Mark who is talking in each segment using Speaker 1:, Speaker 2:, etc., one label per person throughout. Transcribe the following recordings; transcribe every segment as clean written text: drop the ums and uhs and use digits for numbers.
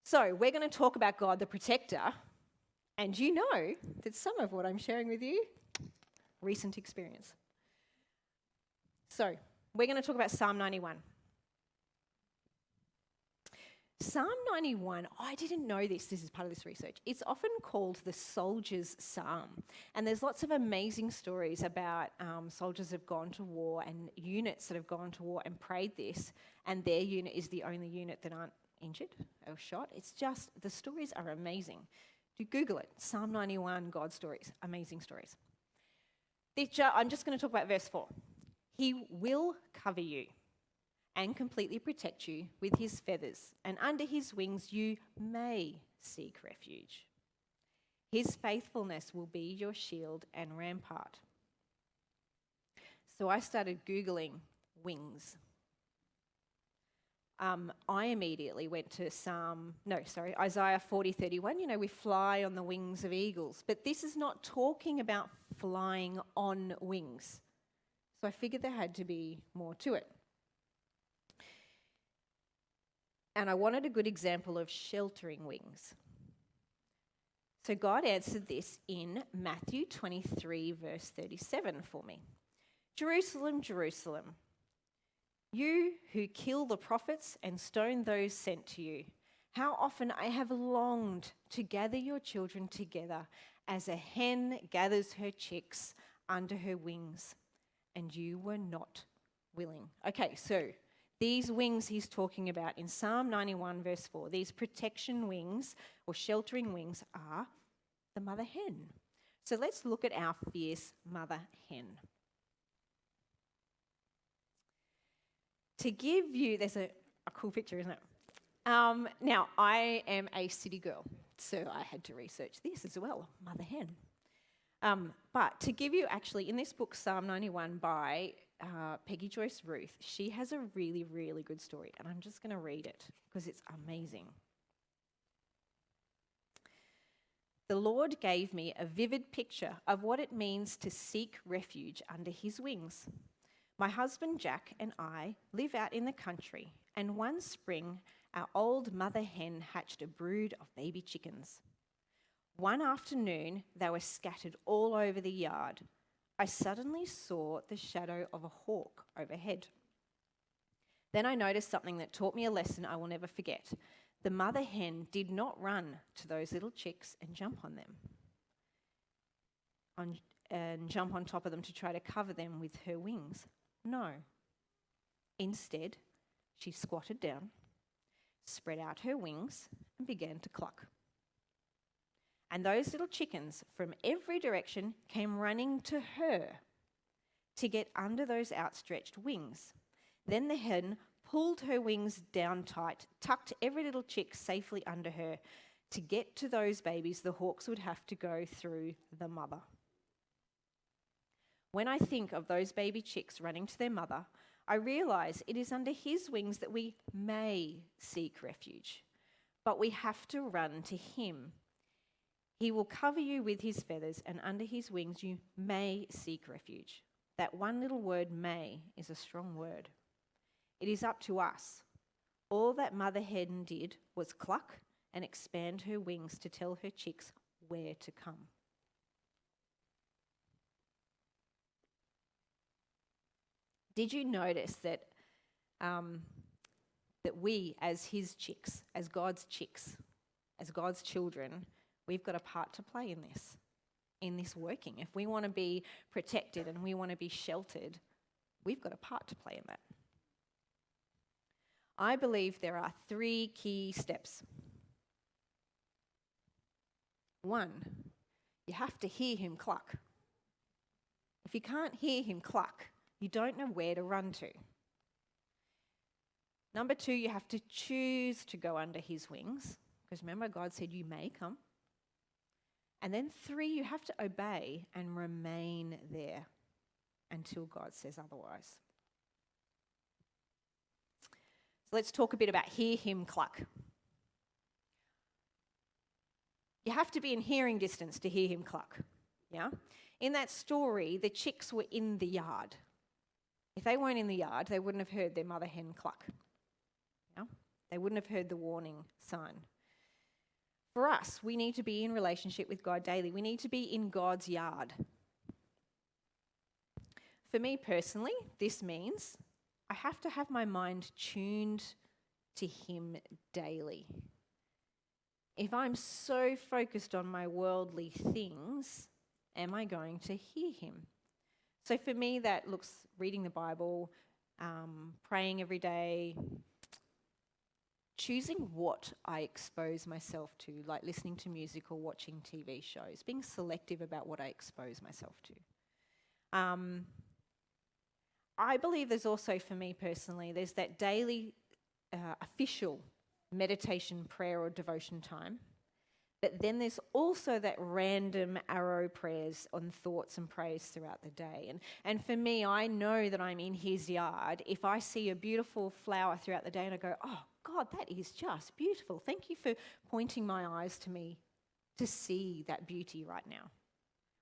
Speaker 1: So we're going to talk about God the protector, and you know that some of what I'm sharing with you, recent experience. So we're going to talk about Psalm 91. Psalm 91, I didn't know this is part of this research. It's often called the soldier's psalm. And there's lots of amazing stories about soldiers that have gone to war and units that have gone to war and prayed this, and their unit is the only unit that aren't injured or shot. It's just, the stories are amazing. Do Google it, Psalm 91, God stories, amazing stories. I'm just going to talk about verse 4. He will cover you and completely protect you with his feathers, and under his wings you may seek refuge. His faithfulness will be your shield and rampart. So I started Googling wings. I immediately went to Isaiah 40:31. You know, we fly on the wings of eagles, but this is not talking about flying on wings. So I figured there had to be more to it. And I wanted a good example of sheltering wings. So God answered this in Matthew 23, verse 37 for me. Jerusalem, Jerusalem, you who kill the prophets and stone those sent to you, how often I have longed to gather your children together as a hen gathers her chicks under her wings, and you were not willing. Okay, so these wings he's talking about in Psalm 91 verse 4, these protection wings or sheltering wings are the mother hen. So let's look at our fierce mother hen. To give you, there's a cool picture, isn't it? Now, I am a city girl, so I had to research this as well, mother hen. But to give you actually, in this book, Psalm 91 by Peggy Joyce Ruth, she has a really, really good story, and I'm just going to read it because it's amazing. The Lord gave me a vivid picture of what it means to seek refuge under his wings. My husband Jack and I live out in the country, and one spring our old mother hen hatched a brood of baby chickens. One afternoon, they were scattered all over the yard. I suddenly saw the shadow of a hawk overhead. Then I noticed something that taught me a lesson I will never forget. The mother hen did not run to those little chicks and jump on them, and jump on top of them to try to cover them with her wings. No. Instead, she squatted down, spread out her wings, and began to cluck. And those little chickens from every direction came running to her to get under those outstretched wings. Then the hen pulled her wings down tight, tucked every little chick safely under her. To get to those babies, the hawks would have to go through the mother. When I think of those baby chicks running to their mother, I realise it is under his wings that we may seek refuge, but we have to run to him. He will cover you with his feathers, and under his wings you may seek refuge. That one little word, may, is a strong word. It is up to us. All that mother hen did was cluck and expand her wings to tell her chicks where to come. Did you notice that that we, as his chicks, as God's children, we've got a part to play in this working. If we want to be protected and we want to be sheltered, we've got a part to play in that. I believe there are 3 key steps. 1, you have to hear him cluck. If you can't hear him cluck, you don't know where to run to. Number 2, you have to choose to go under his wings, because remember, God said you may come. And then 3, you have to obey and remain there until God says otherwise. So let's talk a bit about hear him cluck. You have to be in hearing distance to hear him cluck. Yeah? In that story, the chicks were in the yard. If they weren't in the yard, they wouldn't have heard their mother hen cluck. Yeah? They wouldn't have heard the warning sign. For us, we need to be in relationship with God daily. We need to be in God's yard. For me personally, this means I have to have my mind tuned to Him daily. If I'm so focused on my worldly things, am I going to hear Him? So for me, that looks reading the Bible, praying every day, choosing what I expose myself to, like listening to music or watching TV shows, being selective about what I expose myself to. I believe there's also, for me personally, there's that daily official meditation, prayer or devotion time. But then there's also that random arrow prayers on thoughts and prayers throughout the day. And for me, I know that I'm in His yard if I see a beautiful flower throughout the day and I go, oh, God, that is just beautiful. Thank you for pointing my eyes to me to see that beauty right now.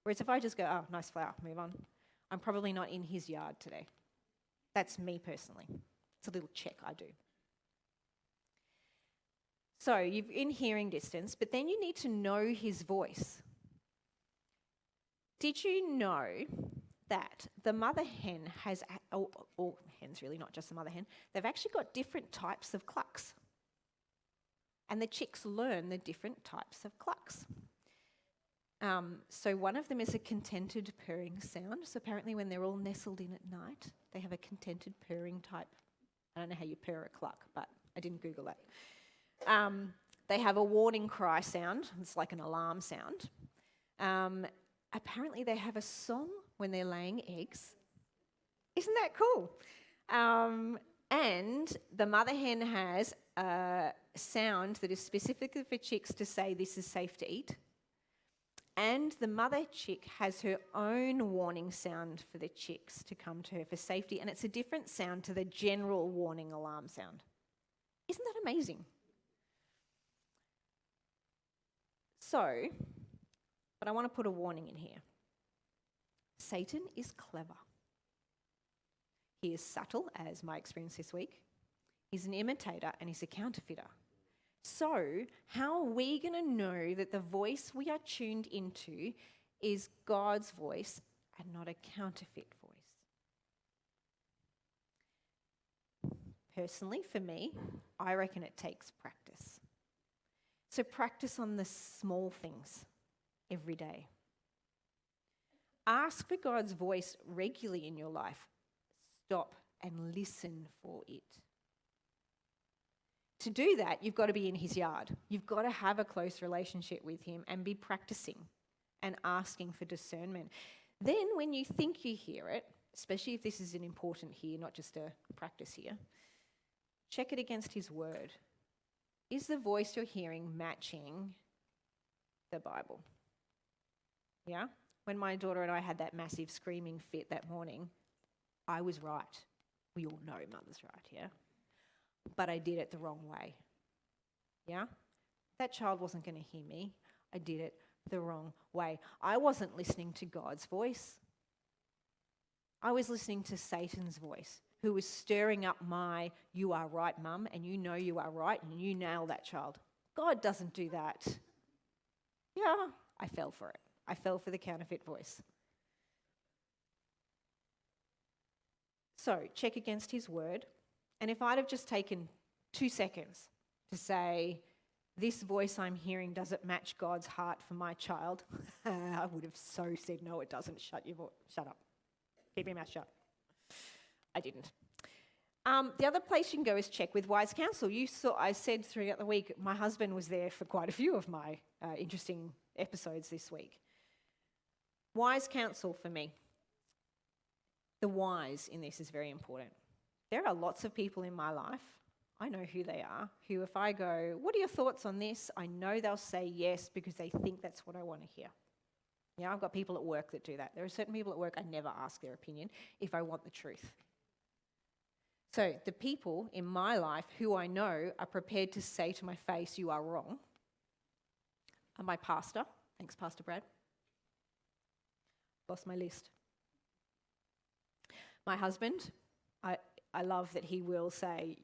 Speaker 1: Whereas if I just go, oh, nice flower, move on, I'm probably not in His yard today. That's me personally. It's a little check I do. So you're in hearing distance, but then you need to know His voice. Did you know that the mother hen has, or hens really, not just the mother hen, they've actually got different types of clucks. And the chicks learn the different types of clucks. So one of them is a contented purring sound. So apparently when they're all nestled in at night, they have a contented purring type. I don't know how you purr a cluck, but I didn't Google that. They have a warning cry sound. It's like an alarm sound. Apparently they have a song when they're laying eggs. Isn't that cool? And the mother hen has a sound that is specifically for chicks to say this is safe to eat. And the mother chick has her own warning sound for the chicks to come to her for safety. And it's a different sound to the general warning alarm sound. Isn't that amazing? So, but I want to put a warning in here. Satan is clever. He is subtle, as my experience this week. He's an imitator and he's a counterfeiter. So, how are we going to know that the voice we are tuned into is God's voice and not a counterfeit voice? Personally, for me, I reckon it takes practice. So practice on the small things every day. Ask for God's voice regularly in your life. Stop and listen for it. To do that, you've got to be in His yard. You've got to have a close relationship with Him and be practicing and asking for discernment. Then when you think you hear it, especially if this is an important here, not just a practice here, check it against His word. Is the voice you're hearing matching the Bible? Yeah? When my daughter and I had that massive screaming fit that morning, I was right. We all know mother's right, yeah? But I did it the wrong way. Yeah? That child wasn't going to hear me. I did it the wrong way. I wasn't listening to God's voice. I was listening to Satan's voice, who was stirring up my, you are right, mum, and you know you are right, and you nail that child. God doesn't do that. Yeah, I fell for it. I fell for the counterfeit voice. So, check against His word. And if I'd have just taken 2 seconds to say, this voice I'm hearing, does it match God's heart for my child? I would have so said, no, it doesn't. Shut up. Keep your mouth shut. I didn't. The other place you can go is check with wise counsel. I said throughout the week, my husband was there for quite a few of my interesting episodes this week. Wise counsel for me. The wise in this is very important. There are lots of people in my life, I know who they are, who if I go, what are your thoughts on this? I know they'll say yes because they think that's what I want to hear. Yeah, I've got people at work that do that. There are certain people at work I never ask their opinion if I want the truth. So the people in my life who I know are prepared to say to my face, you are wrong, are my pastor. Thanks, Pastor Brad. Lost my list. My husband, I love that he will say,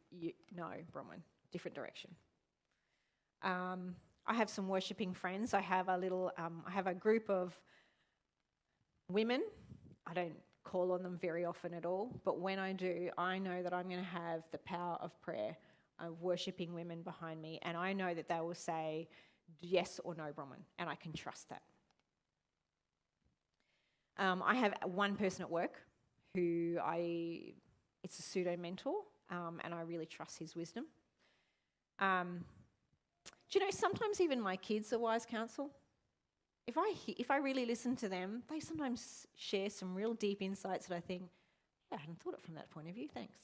Speaker 1: no, Bronwyn, different direction. I have some worshipping friends. I have a group of women. I don't call on them very often at all, but when I do, I know that I'm going to have the power of prayer of worshipping women behind me, and I know that they will say yes or no, Bronwyn, and I can trust that. I have one person at work who it's a pseudo mentor, and I really trust his wisdom. Do you know, sometimes even my kids are wise counsel. If I really listen to them, they sometimes share some real deep insights that I think, yeah, I hadn't thought it from that point of view, thanks.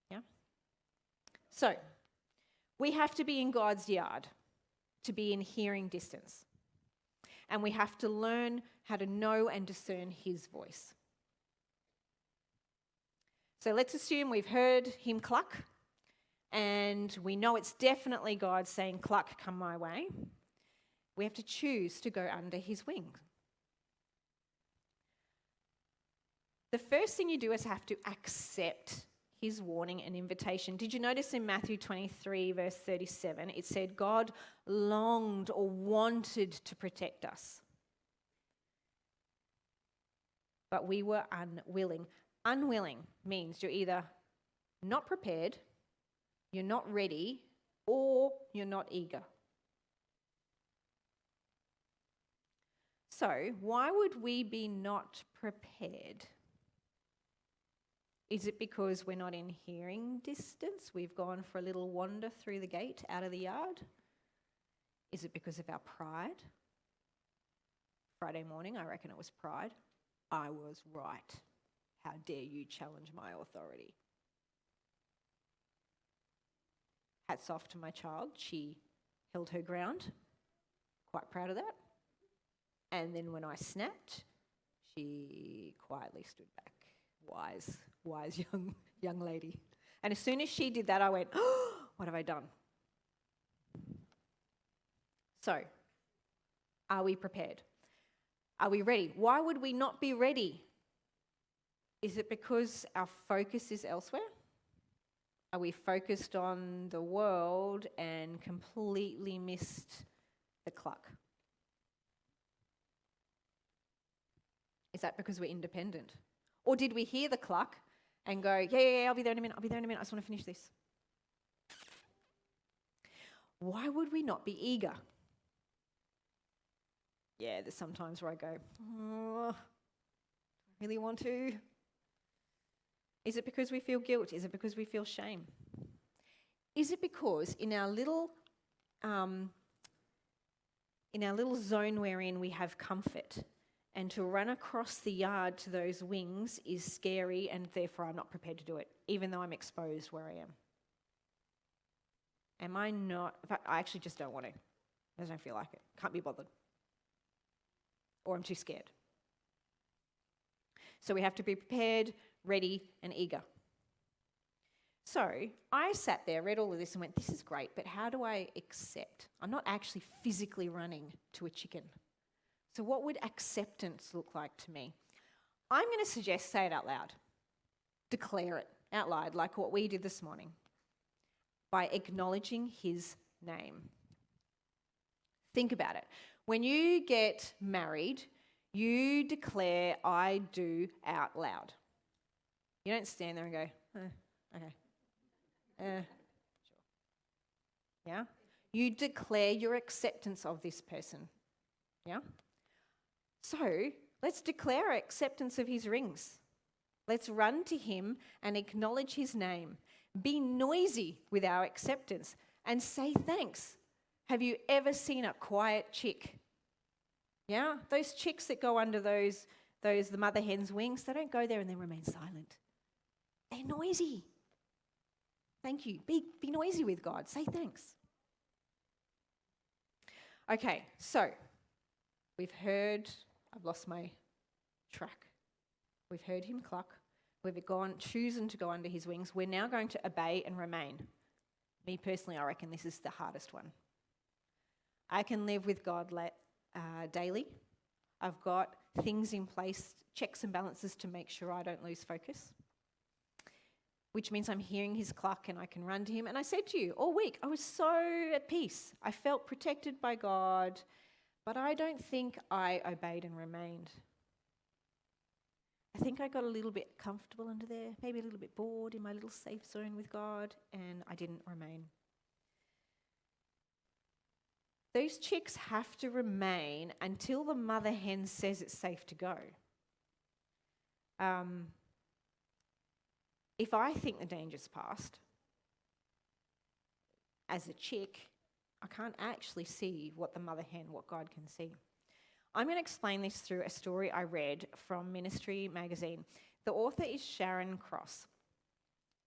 Speaker 1: Yeah? So, we have to be in God's yard to be in hearing distance. And we have to learn how to know and discern his voice. So let's assume we've heard him cluck, and we know it's definitely God saying, cluck, come my way. We have to choose to go under his wing. The first thing you do is have to accept his warning and invitation. Did you notice in Matthew 23, verse 37, it said God longed or wanted to protect us, but we were unwilling. Unwilling means you're either not prepared, you're not ready, or you're not eager. So, why would we be not prepared? Is it because we're not in hearing distance? We've gone for a little wander through the gate out of the yard? Is it because of our pride? Friday morning, I reckon it was pride. I was right. How dare you challenge my authority? Hats off to my child. She held her ground. Quite proud of that. And then when I snapped, she quietly stood back. Wise young lady. And as soon as she did that, I went, oh, what have I done? So, are we prepared? Are we ready? Why would we not be ready? Is it because our focus is elsewhere? Are we focused on the world and completely missed the cluck? Is that because we're independent? Or did we hear the cluck and go, yeah, I'll be there in a minute, I just want to finish this. Why would we not be eager? Yeah, there's some times where I go, oh, I really want to. Is it because we feel guilt? Is it because we feel shame? Is it because in our little zone we're in, we have comfort, and to run across the yard to those wings is scary, and therefore I'm not prepared to do it, even though I'm exposed where I am? Am I not? In fact, I actually just don't want to. I just don't feel like it. Can't be bothered. Or I'm too scared. So we have to be prepared, ready, and eager. So I sat there, read all of this and went, this is great, but how do I accept? I'm not actually physically running to a chicken. So what would acceptance look like to me? I'm going to suggest say it out loud. Declare it out loud, like what we did this morning, by acknowledging his name. Think about it. When you get married, you declare I do out loud. You don't stand there and go, okay. Sure. Yeah? You declare your acceptance of this person. Yeah? So, let's declare our acceptance of his rings. Let's run to him and acknowledge his name. Be noisy with our acceptance and say thanks. Have you ever seen a quiet chick? Yeah? Those chicks that go under the mother hen's wings, they don't go there and then remain silent. They're noisy. Thank you. Be noisy with God. Say thanks. Okay, so we've heard, I've lost my track. We've heard him cluck. We've chosen to go under his wings. We're now going to obey and remain. Me personally, I reckon this is the hardest one. I can live with God daily. I've got things in place, checks and balances to make sure I don't lose focus. which means I'm hearing his cluck and I can run to him. And I said to you, all week, I was so at peace. I felt protected by God, but I don't think I obeyed and remained. I think I got a little bit comfortable under there, maybe a little bit bored in my little safe zone with God, and I didn't remain. Those chicks have to remain until the mother hen says it's safe to go. If I think the danger's past, as a chick, I can't actually see what the mother hen, what God can see. I'm going to explain this through a story I read from Ministry magazine. The author is Sharon Cross,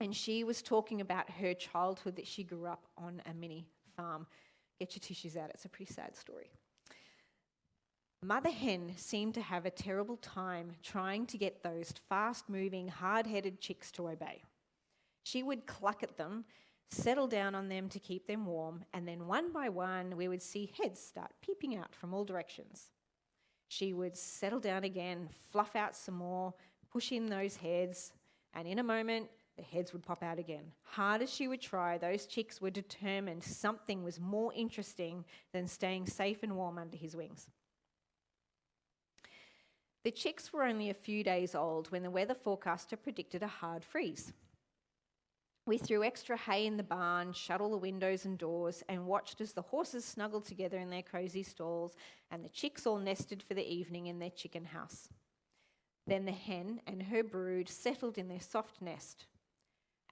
Speaker 1: and she was talking about her childhood that she grew up on a mini farm. Get your tissues out, it's a pretty sad story. Mother hen seemed to have a terrible time trying to get those fast-moving, hard-headed chicks to obey. She would cluck at them, settle down on them to keep them warm, and then one by one we would see heads start peeping out from all directions. She would settle down again, fluff out some more, push in those heads, and in a moment the heads would pop out again. Hard as she would try, those chicks were determined something was more interesting than staying safe and warm under his wings. The chicks were only a few days old when the weather forecaster predicted a hard freeze. We threw extra hay in the barn, shut all the windows and doors, and watched as the horses snuggled together in their cosy stalls and the chicks all nested for the evening in their chicken house. Then the hen and her brood settled in their soft nest.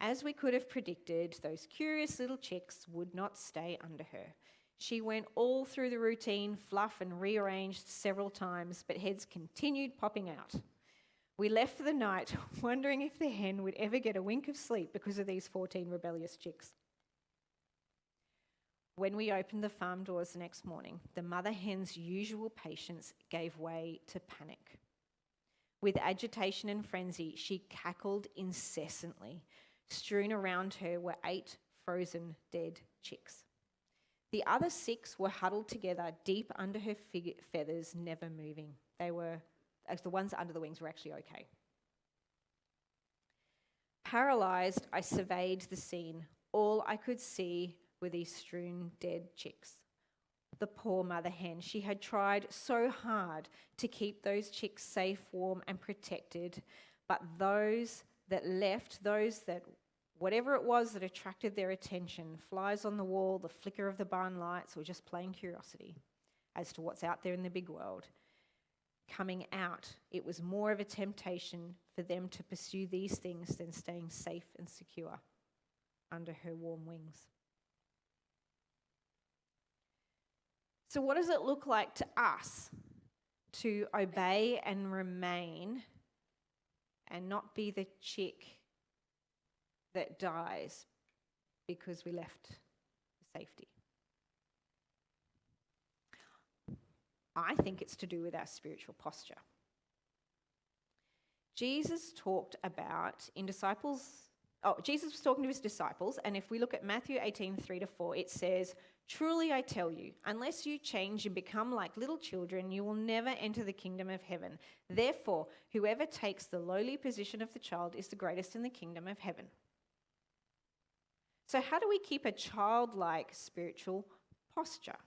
Speaker 1: As we could have predicted, those curious little chicks would not stay under her. She went all through the routine, fluff and rearranged several times, but heads continued popping out. We left for the night, wondering if the hen would ever get a wink of sleep because of these 14 rebellious chicks. When we opened the farm doors the next morning, the mother hen's usual patience gave way to panic. With agitation and frenzy, she cackled incessantly. Strewn around her were 8 frozen dead chicks. The other 6 were huddled together deep under her feathers, never moving. The ones under the wings were actually okay. Paralysed, I surveyed the scene. All I could see were these strewn dead chicks. The poor mother hen. She had tried so hard to keep those chicks safe, warm and protected, but those that left, whatever it was that attracted their attention, flies on the wall, the flicker of the barn lights, or just plain curiosity as to what's out there in the big world, coming out, it was more of a temptation for them to pursue these things than staying safe and secure under her warm wings. So what does it look like to us to obey and remain and not be the chick that dies because we left for safety? I think it's to do with our spiritual posture. Jesus was talking to his disciples, and if we look at Matthew 18:3-4, it says, "Truly I tell you, unless you change and become like little children, you will never enter the kingdom of heaven. Therefore, whoever takes the lowly position of the child is the greatest in the kingdom of heaven." So how do we keep a childlike spiritual posture?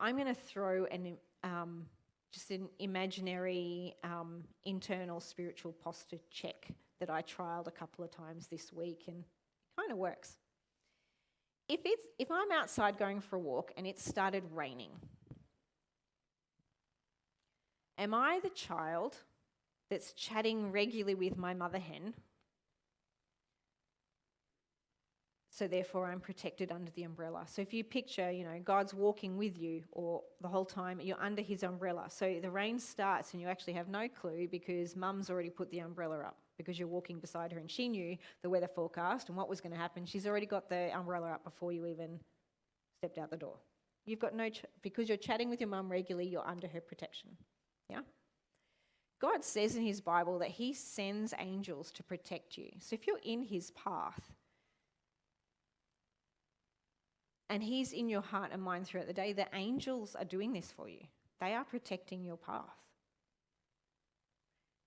Speaker 1: I'm going to throw just an imaginary internal spiritual posture check that I trialed a couple of times this week, and it kind of works. If I'm outside going for a walk and it started raining, am I the child that's chatting regularly with my mother hen? So therefore I'm protected under the umbrella. So if you picture, God's walking with you, or the whole time you're under his umbrella. So the rain starts and you actually have no clue because mum's already put the umbrella up because you're walking beside her, and she knew the weather forecast and what was going to happen. She's already got the umbrella up before you even stepped out the door. You've got because you're chatting with your mum regularly, you're under her protection. Yeah? God says in his Bible that he sends angels to protect you. So if you're in his path, and he's in your heart and mind throughout the day, the angels are doing this for you. They are protecting your path.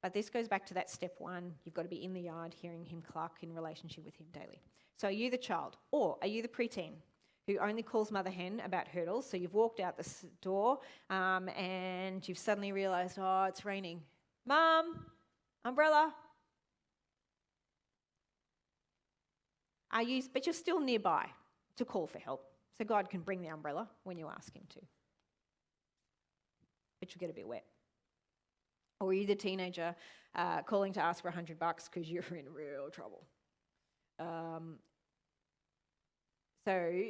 Speaker 1: But this goes back to that step one. You've got to be in the yard hearing him cluck in relationship with him daily. So are you the child, or are you the preteen who only calls mother hen about hurdles? So you've walked out the door and you've suddenly realised, oh, it's raining. Mum, umbrella. But you're still nearby to call for help. So God can bring the umbrella when you ask him to. But you'll get a bit wet. Or are you the teenager calling to ask for $100 because you're in real trouble? So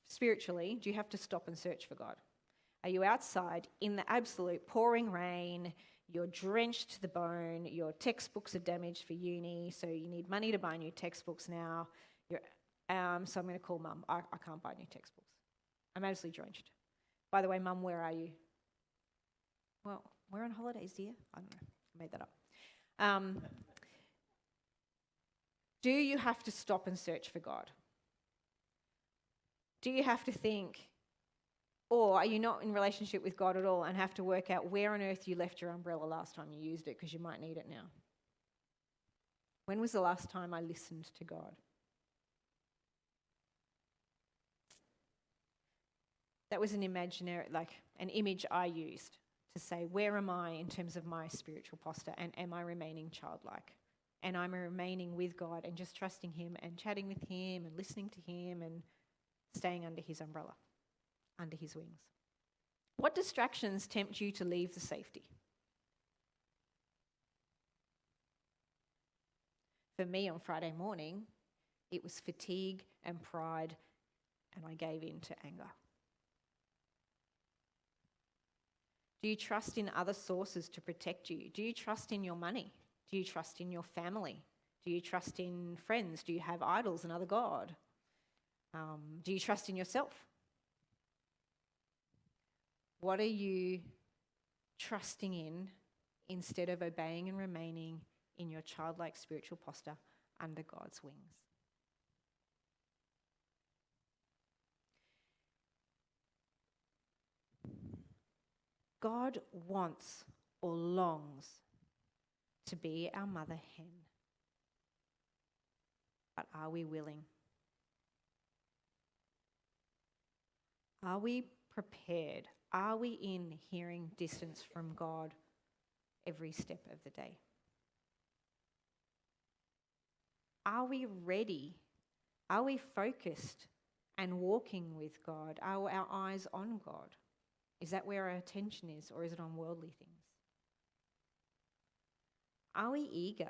Speaker 1: spiritually, do you have to stop and search for God? Are you outside in the absolute pouring rain? You're drenched to the bone. Your textbooks are damaged for uni, so you need money to buy new textbooks now. So I'm going to call Mum. I can't buy new textbooks. I'm absolutely drenched. By the way, Mum, where are you? Well, we're on holidays, dear. I don't know. I made that up. Do you have to stop and search for God? Do you have to think, or are you not in relationship with God at all and have to work out where on earth you left your umbrella last time you used it because you might need it now? When was the last time I listened to God? That was an image I used to say, where am I in terms of my spiritual posture, and am I remaining childlike? And I'm remaining with God and just trusting him and chatting with him and listening to him and staying under his umbrella, under his wings. What distractions tempt you to leave the safety? For me on Friday morning, it was fatigue and pride, and I gave in to anger. Do you trust in other sources to protect you? Do you trust in your money? Do you trust in your family? Do you trust in friends? Do you have idols, another god? Do you trust in yourself? What are you trusting in instead of obeying and remaining in your childlike spiritual posture under God's wings? God wants or longs to be our mother hen. But are we willing? Are we prepared? Are we in hearing distance from God every step of the day? Are we ready? Are we focused and walking with God? Are our eyes on God? Is that where our attention is, or is it on worldly things? Are we eager?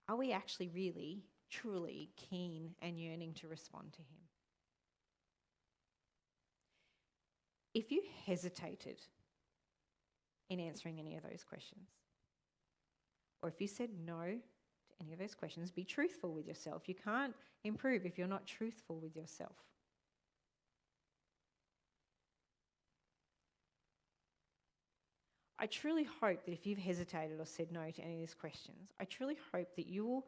Speaker 1: Are we actually really, truly keen and yearning to respond to him? If you hesitated in answering any of those questions, or if you said no to any of those questions, be truthful with yourself. You can't improve if you're not truthful with yourself. I truly hope that if you've hesitated or said no to any of these questions, I truly hope that you will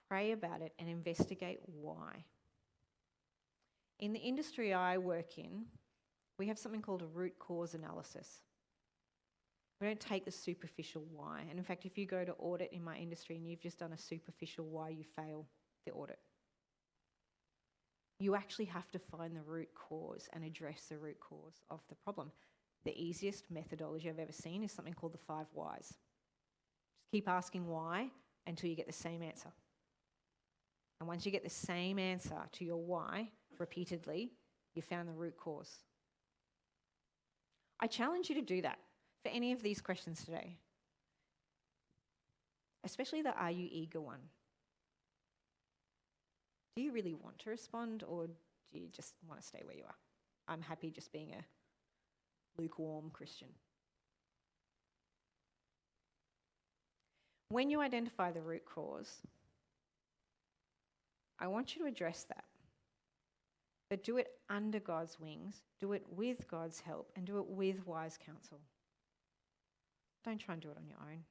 Speaker 1: pray about it and investigate why. In the industry I work in, we have something called a root cause analysis. We don't take the superficial why. And in fact, if you go to audit in my industry and you've just done a superficial why, you fail the audit. You actually have to find the root cause and address the root cause of the problem. The easiest methodology I've ever seen is something called the 5 whys. Just keep asking why until you get the same answer. And once you get the same answer to your why repeatedly, you found the root cause. I challenge you to do that for any of these questions today, especially the are you eager one. Do you really want to respond, or do you just want to stay where you are? I'm happy just being a lukewarm Christian. When you identify the root cause, I want you to address that. But do it under God's wings, do it with God's help, and do it with wise counsel. Don't try and do it on your own.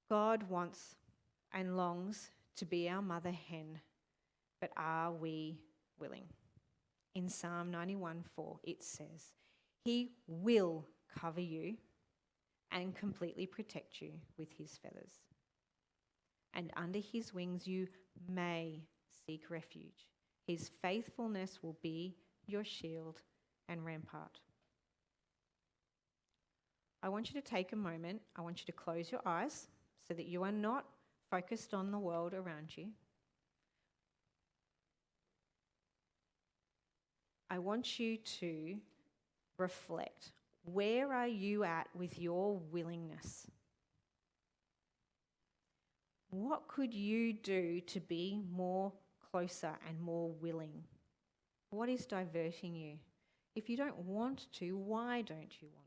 Speaker 1: God wants and longs to be our mother hen, but are we willing? In Psalm 91:4, it says, He will cover you and completely protect you with his feathers. And under his wings you may seek refuge. His faithfulness will be your shield and rampart. I want you to take a moment. I want you to close your eyes so that you are not focused on the world around you. I want you to reflect. Where are you at with your willingness? What could you do to be more closer and more willing? What is diverting you? If you don't want to, why don't you want